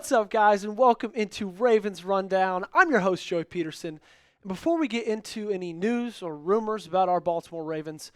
What's up, guys, and welcome into Ravens Rundown. I'm your host, Joey Petersen. And before we get into any news or rumors about our Baltimore Ravens,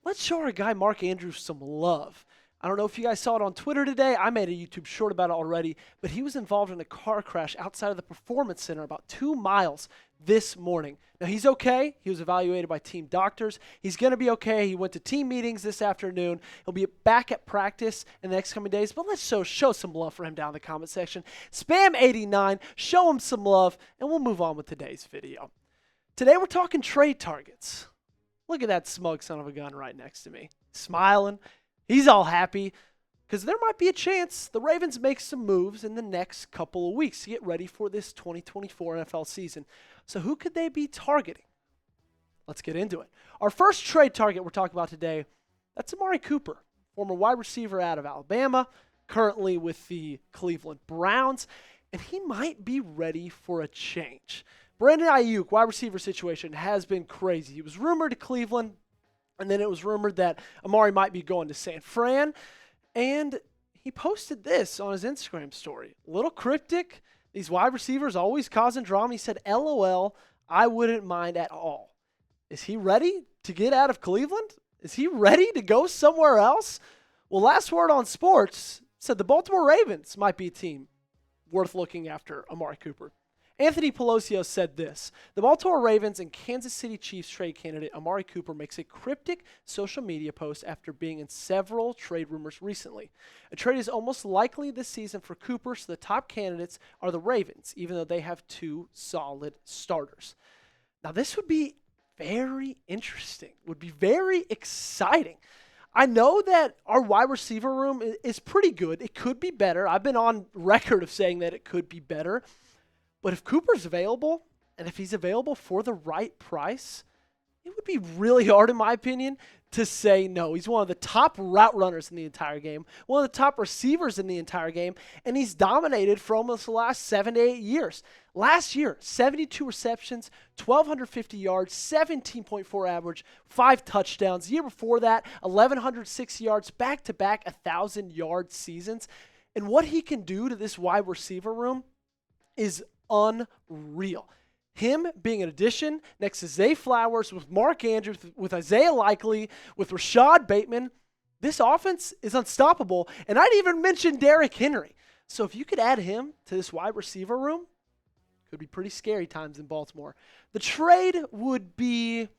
let's show our guy Mark Andrews some love. I don't know if you guys saw it on Twitter today. I made a YouTube short about it already, but he was involved in a car crash outside of the Performance Center about 2 miles this morning. Now, he's okay. He was evaluated by team doctors. He's going to be okay. He went to team meetings this afternoon. He'll be back at practice in the next coming days, but let's show some love for him down in the comment section. Spam 89, show him some love, and we'll move on with today's video. Today, we're talking trade targets. Look at that smug son of a gun right next to me, smiling. He's all happy because there might be a chance the Ravens make some moves in the next couple of weeks to get ready for this 2024 NFL season. So who could they be targeting? Let's get into it. Our first trade target we're talking about today, that's Amari Cooper, former wide receiver out of Alabama, currently with the Cleveland Browns, and he might be ready for a change. Brandon Ayuk, wide receiver situation, has been crazy. He was rumored to Cleveland, and then it was rumored that Amari might be going to San Fran. And he posted this on his Instagram story. A little cryptic. These wide receivers always causing drama. He said, LOL, I wouldn't mind at all. Is he ready to get out of Cleveland? Is he ready to go somewhere else? Well, Last Word on Sports said the Baltimore Ravens might be a team worth looking after Amari Cooper. Anthony Pelosio said this: the Baltimore Ravens and Kansas City Chiefs trade candidate Amari Cooper makes a cryptic social media post after being in several trade rumors recently. A trade is almost likely this season for Cooper, so the top candidates are the Ravens, even though they have 2 solid starters. Now, this would be very interesting, would be very exciting. I know that our wide receiver room is pretty good. It could be better. I've been on record of saying that it could be better. But if Cooper's available, and if he's available for the right price, it would be really hard, in my opinion, to say no. He's one of the top route runners in the entire game, one of the top receivers in the entire game, and he's dominated for almost the last 7 to 8 years. Last year, 72 receptions, 1,250 yards, 17.4 average, 5 touchdowns. Year before that, 1,106 yards, back-to-back 1,000-yard seasons. And what he can do to this wide receiver room is unreal. Him being an addition next to Zay Flowers, with Mark Andrews, with Isaiah Likely, with Rashad Bateman, this offense is unstoppable. And I'd even mention Derrick Henry. So if you could add him to this wide receiver room, could be pretty scary times in Baltimore. The trade would be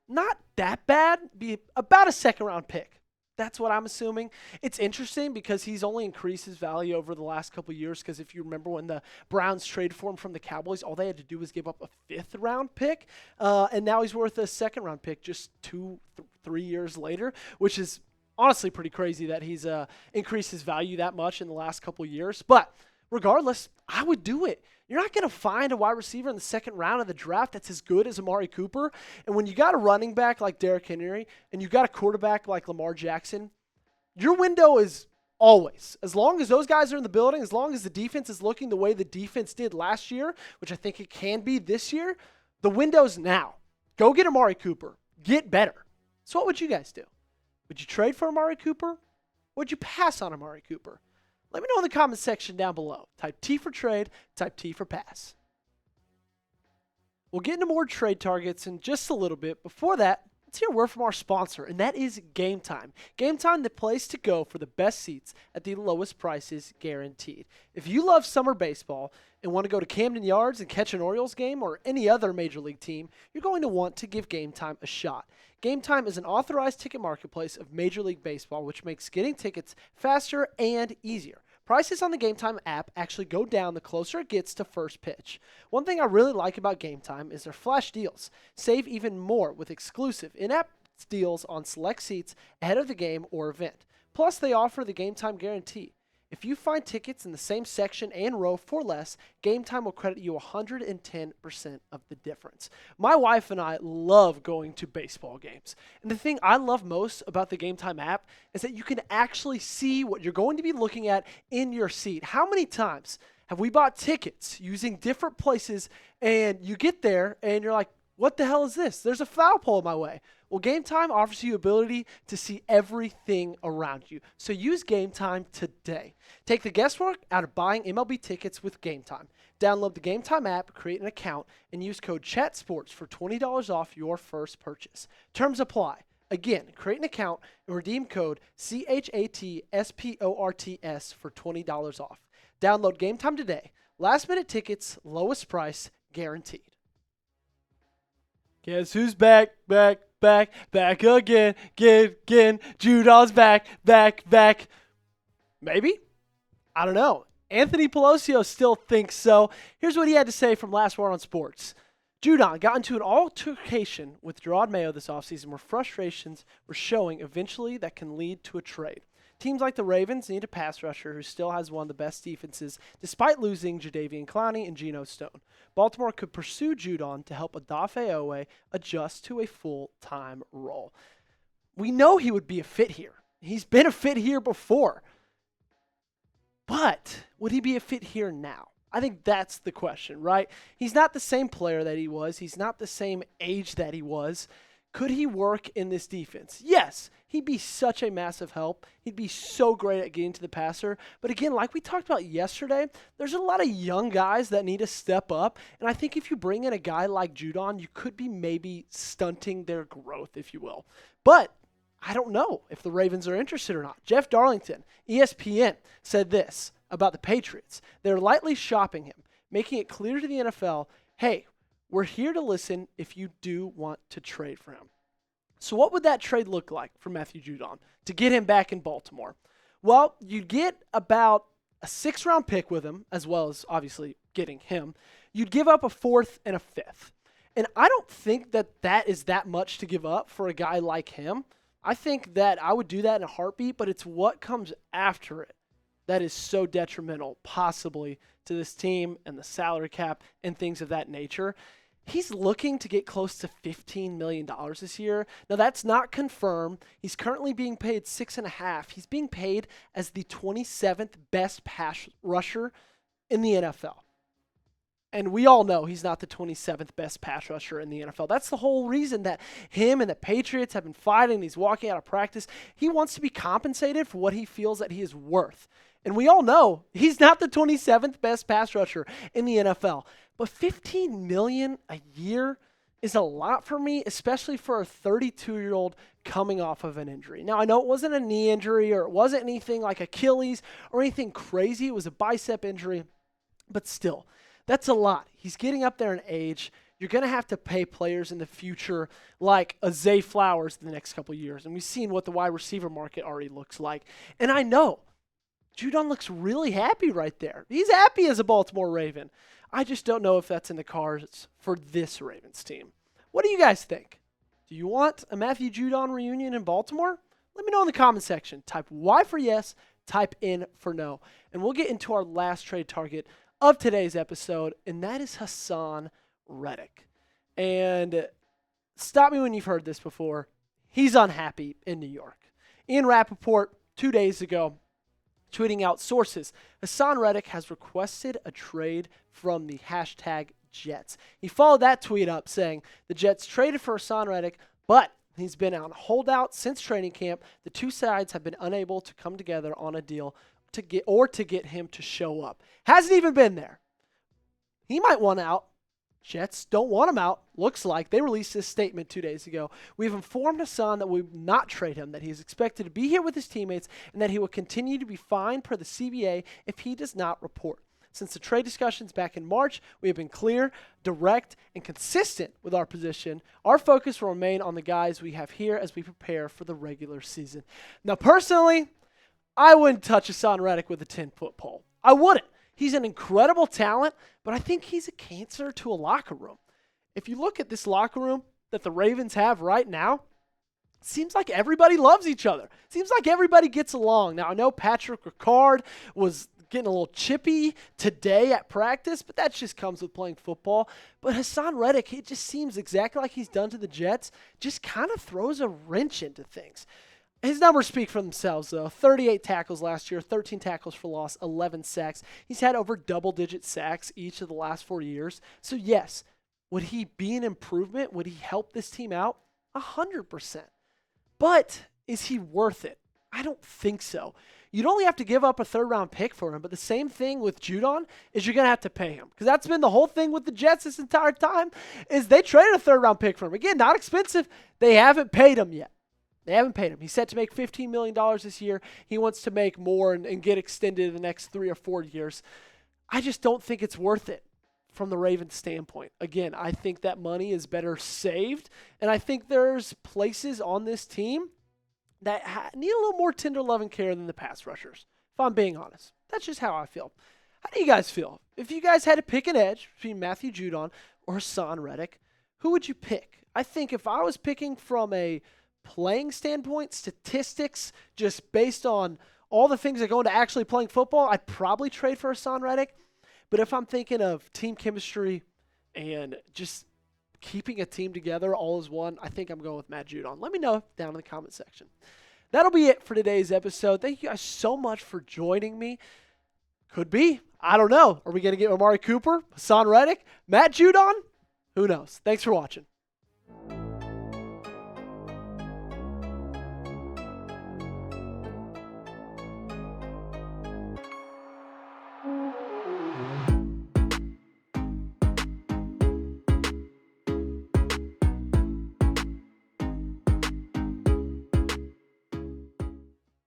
not that bad, be about a second-round pick. That's what I'm assuming. It's interesting because he's only increased his value over the last couple of years, because if you remember when the Browns traded for him from the Cowboys, all they had to do was give up a 5th-round pick, and now he's worth a 2nd-round pick just 3 years later, which is honestly pretty crazy that he's increased his value that much in the last couple of years. But regardless, I would do it. You're not going to find a wide receiver in the 2nd round of the draft that's as good as Amari Cooper. And when you got a running back like Derrick Henry and you got a quarterback like Lamar Jackson, your window is always, as long as those guys are in the building, as long as the defense is looking the way the defense did last year, which I think it can be this year, the window's now. Go get Amari Cooper. Get better. So what would you guys do? Would you trade for Amari Cooper? Would you pass on Amari Cooper? Let me know in the comment section down below. Type T for trade, type T for pass. We'll get into more trade targets in just a little bit. Before that, let's hear a word from our sponsor, and that is Game Time. Game Time, the place to go for the best seats at the lowest prices guaranteed. If you love summer baseball and want to go to Camden Yards and catch an Orioles game or any other major league team, you're going to want to give Game Time a shot. Game Time is an authorized ticket marketplace of Major League Baseball, which makes getting tickets faster and easier. Prices on the Game Time app actually go down the closer it gets to first pitch. One thing I really like about Game Time is their flash deals. Save even more with exclusive in-app deals on select seats ahead of the game or event. Plus, they offer the Game Time guarantee. If you find tickets in the same section and row for less, Game Time will credit you 110% of the difference. My wife and I love going to baseball games. And the thing I love most about the Game Time app is that you can actually see what you're going to be looking at in your seat. How many times have we bought tickets using different places and you get there and you're like, what the hell is this? There's a foul pole in my way. Well, Game Time offers you the ability to see everything around you. So use Game Time today. Take the guesswork out of buying MLB tickets with Game Time. Download the Game Time app, create an account, and use code CHATSPORTS for $20 off your first purchase. Terms apply. Again, create an account and redeem code CHATSPORTS for $20 off. Download Game Time today. Last minute tickets, lowest price, guaranteed. Guess who's back again, again. Judon's back. Maybe? I don't know. Anthony Pelosio still thinks so. Here's what he had to say from Last Word on Sports. Judon got into an altercation with Gerard Mayo this offseason where frustrations were showing eventually that can lead to a trade. Teams like the Ravens need a pass rusher who still has one of the best defenses despite losing Jadeveon Clowney and Geno Stone. Baltimore could pursue Judon to help Odafe Oweh adjust to a full-time role. We know he would be a fit here. He's been a fit here before. But would he be a fit here now? I think that's the question, right? He's not the same player that he was. He's not the same age that he was. Could he work in this defense? Yes, he'd be such a massive help. He'd be so great at getting to the passer. But again, like we talked about yesterday, there's a lot of young guys that need to step up. And I think if you bring in a guy like Judon, you could be maybe stunting their growth, if you will. But I don't know if the Ravens are interested or not. Jeff Darlington, ESPN, said this about the Patriots. They're lightly shopping him, making it clear to the NFL, hey, we're here to listen if you do want to trade for him. So what would that trade look like for Matthew Judon to get him back in Baltimore? Well, you'd get about a 6th-round pick with him, as well as obviously getting him. You'd give up a 4th and a 5th. And I don't think that is that much to give up for a guy like him. I think that I would do that in a heartbeat, but it's what comes after it that is so detrimental, possibly, to this team and the salary cap and things of that nature. He's looking to get close to $15 million this year. Now, that's not confirmed. He's currently being paid $6.5 million. He's being paid as the 27th best pass rusher in the NFL. And we all know he's not the 27th best pass rusher in the NFL. That's the whole reason that him and the Patriots have been fighting. He's walking out of practice. He wants to be compensated for what he feels that he is worth. And we all know he's not the 27th best pass rusher in the NFL. But $15 million a year is a lot for me, especially for a 32-year-old coming off of an injury. Now, I know it wasn't a knee injury or it wasn't anything like Achilles or anything crazy. It was a bicep injury. But still, that's a lot. He's getting up there in age. You're going to have to pay players in the future like a Zay Flowers in the next couple of years. And we've seen what the wide receiver market already looks like. And I know Judon looks really happy right there. He's happy as a Baltimore Raven. I just don't know if that's in the cards for this Ravens team. What do you guys think? Do you want a Matthew Judon reunion in Baltimore? Let me know in the comment section. Type Y for yes, type N for no. And we'll get into our last trade target of today's episode, and that is Haason Reddick. And stop me when you've heard this before. He's unhappy in New York. Ian Rappaport, 2 days ago, tweeting out sources. Haason Reddick has requested a trade from the hashtag Jets. He followed that tweet up saying the Jets traded for Haason Reddick, but he's been on holdout since training camp. The two sides have been unable to come together on a deal to get him to show up. Hasn't even been there. He might want out. Jets don't want him out. Looks like they released this statement 2 days ago. We've informed Haason that we will not trade him, that he is expected to be here with his teammates, and that he will continue to be fined per the CBA if he does not report. Since the trade discussions back in March, we have been clear, direct, and consistent with our position. Our focus will remain on the guys we have here as we prepare for the regular season. Now, personally, I wouldn't touch Haason Reddick with a 10-foot pole. I wouldn't. He's an incredible talent, but I think he's a cancer to a locker room. If you look at this locker room that the Ravens have right now, it seems like everybody loves each other. It seems like everybody gets along. Now, I know Patrick Ricard was getting a little chippy today at practice, but that just comes with playing football. But Haason Reddick, it just seems exactly like he's done to the Jets, just kind of throws a wrench into things. His numbers speak for themselves, though. 38 tackles last year, 13 tackles for loss, 11 sacks. He's had over double-digit sacks each of the last 4 years. So, yes, would he be an improvement? Would he help this team out? 100%. But is he worth it? I don't think so. You'd only have to give up a third-round pick for him, but the same thing with Judon is you're going to have to pay him. Because that's been the whole thing with the Jets this entire time is they traded a third-round pick for him. Again, not expensive. They haven't paid him yet. They haven't paid him. He's set to make $15 million this year. He wants to make more and get extended in the next 3 or 4 years. I just don't think it's worth it from the Ravens standpoint. Again, I think that money is better saved, and I think there's places on this team that need a little more tender love and care than the pass rushers, if I'm being honest. That's just how I feel. How do you guys feel? If you guys had to pick an edge between Matthew Judon or Haason Reddick, who would you pick? I think if I was picking from a playing standpoint, statistics, just based on all the things that go into actually playing football, I'd probably trade for Haason Reddick. But if I'm thinking of team chemistry and just keeping a team together all as one, I think I'm going with Matt Judon. Let me know down in the comment section. That'll be it for today's episode. Thank you guys so much for joining me. Could be. I don't know. Are we going to get Amari Cooper, Haason Reddick, Matt Judon? Who knows? Thanks for watching.